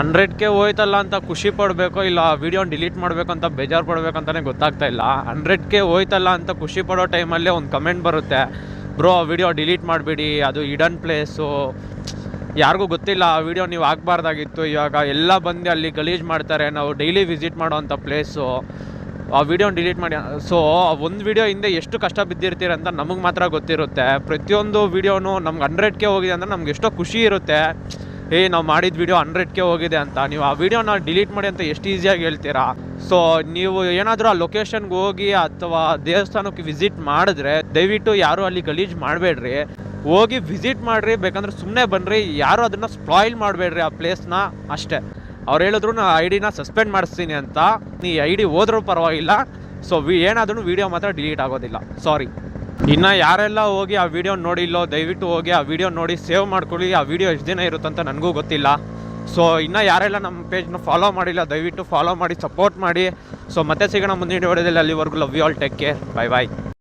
100K ಹೋಯ್ತಲ್ಲ ಅಂತ ಖುಷಿ ಪಡಬೇಕು, ಇಲ್ಲ ವೀಡಿಯೋನ ಡಿಲೀಟ್ ಮಾಡಬೇಕು ಅಂತ ಬೇಜಾರು ಪಡಬೇಕಂತಲೇ ಗೊತ್ತಾಗ್ತಾ ಇಲ್ಲ. 100K ಹೋಯ್ತಲ್ಲ ಅಂತ ಖುಷಿ ಪಡೋ ಟೈಮಲ್ಲೇ ಒಂದು ಕಮೆಂಟ್ ಬರುತ್ತೆ, ಬ್ರೋ ಆ ವಿಡಿಯೋ ಡಿಲೀಟ್ ಮಾಡಿಬಿಡಿ, ಅದು ಹಿಡನ್ ಪ್ಲೇಸು, ಯಾರಿಗೂ ಗೊತ್ತಿಲ್ಲ, ಆ ವಿಡಿಯೋ ನೀವು ಆಗಬಾರ್ದಾಗಿತ್ತು, ಇವಾಗ ಎಲ್ಲ ಬಂದು ಅಲ್ಲಿ ಗಲೀಜು ಮಾಡ್ತಾರೆ, ನಾವು ಡೈಲಿ ವಿಸಿಟ್ ಮಾಡೋವಂಥ ಪ್ಲೇಸು, ಆ ವಿಡಿಯೋನ ಡಿಲೀಟ್ ಮಾಡಿ. ಸೊ ಒಂದು ವಿಡಿಯೋ ಹಿಂದೆ ಎಷ್ಟು ಕಷ್ಟ ಬಿದ್ದಿರ್ತೀರ ಅಂತ ನಮಗೆ ಮಾತ್ರ ಗೊತ್ತಿರುತ್ತೆ. ಪ್ರತಿಯೊಂದು ವಿಡಿಯೋನು ನಮ್ಗೆ 100K ಹೋಗಿದೆ ಅಂದರೆ ನಮ್ಗೆ ಎಷ್ಟೋ ಖುಷಿ ಇರುತ್ತೆ, ನಾವು ಮಾಡಿದ ವಿಡಿಯೋ 100K ಹೋಗಿದೆ ಅಂತ. ನೀವು ಆ ವಿಡಿಯೋನ ಡಿಲೀಟ್ ಮಾಡಿ ಅಂತ ಎಷ್ಟು ಈಸಿಯಾಗಿ ಹೇಳ್ತೀರಾ. ಸೊ ನೀವು ಏನಾದರೂ ಆ ಲೊಕೇಶನ್ಗೆ ಹೋಗಿ ಅಥವಾ ದೇವಸ್ಥಾನಕ್ಕೆ ವಿಸಿಟ್ ಮಾಡಿದ್ರೆ ದಯವಿಟ್ಟು ಯಾರೂ ಅಲ್ಲಿ ಗಲೀಜು ಮಾಡಬೇಡ್ರಿ, ಹೋಗಿ ವಿಸಿಟ್ ಮಾಡಿರಿ, ಬೇಕಂದ್ರೆ ಸುಮ್ಮನೆ ಬನ್ನಿರಿ, ಯಾರು ಅದನ್ನು ಸ್ಪಾಯ್ಲ್ ಮಾಡಬೇಡ್ರಿ ಆ ಪ್ಲೇಸ್ನ ಅಷ್ಟೇ. ಅವ್ರು ಹೇಳಿದ್ರು ನಾನು ID ಸಸ್ಪೆಂಡ್ ಮಾಡಿಸ್ತೀನಿ ಅಂತ, ನೀ ID ಹೋದ್ರೂ ಪರವಾಗಿಲ್ಲ. ಸೊ ಏನಾದ್ರೂ ವಿಡಿಯೋ ಮಾತ್ರ ಡಿಲೀಟ್ ಆಗೋದಿಲ್ಲ, ಸಾರಿ. ಇನ್ನು ಯಾರೆಲ್ಲ ಹೋಗಿ ಆ ವಿಡಿಯೋ ನೋಡಿಲ್ಲೋ ದಯವಿಟ್ಟು ಹೋಗಿ ಆ ವಿಡಿಯೋ ನೋಡಿ ಸೇವ್ ಮಾಡ್ಕೊಳ್ಳಿ. ಆ ವಿಡಿಯೋ ಎಷ್ಟು ದಿನ ಇರುತ್ತಂತ ನನಗೂ ಗೊತ್ತಿಲ್ಲ. ಸೊ ಇನ್ನು ಯಾರೆಲ್ಲ ನಮ್ಮ ಪೇಜ್ನ ಫಾಲೋ ಮಾಡಿಲ್ಲ ದಯವಿಟ್ಟು ಫಾಲೋ ಮಾಡಿ, ಸಪೋರ್ಟ್ ಮಾಡಿ. ಸೊ ಮತ್ತೆ ಸಿಗೋಣ ಮುಂದಿನ ವಿಡಿಯೋದಲ್ಲಿ. ಅಲ್ಲಿವರೆಗೂ love you all, take care, bye bye.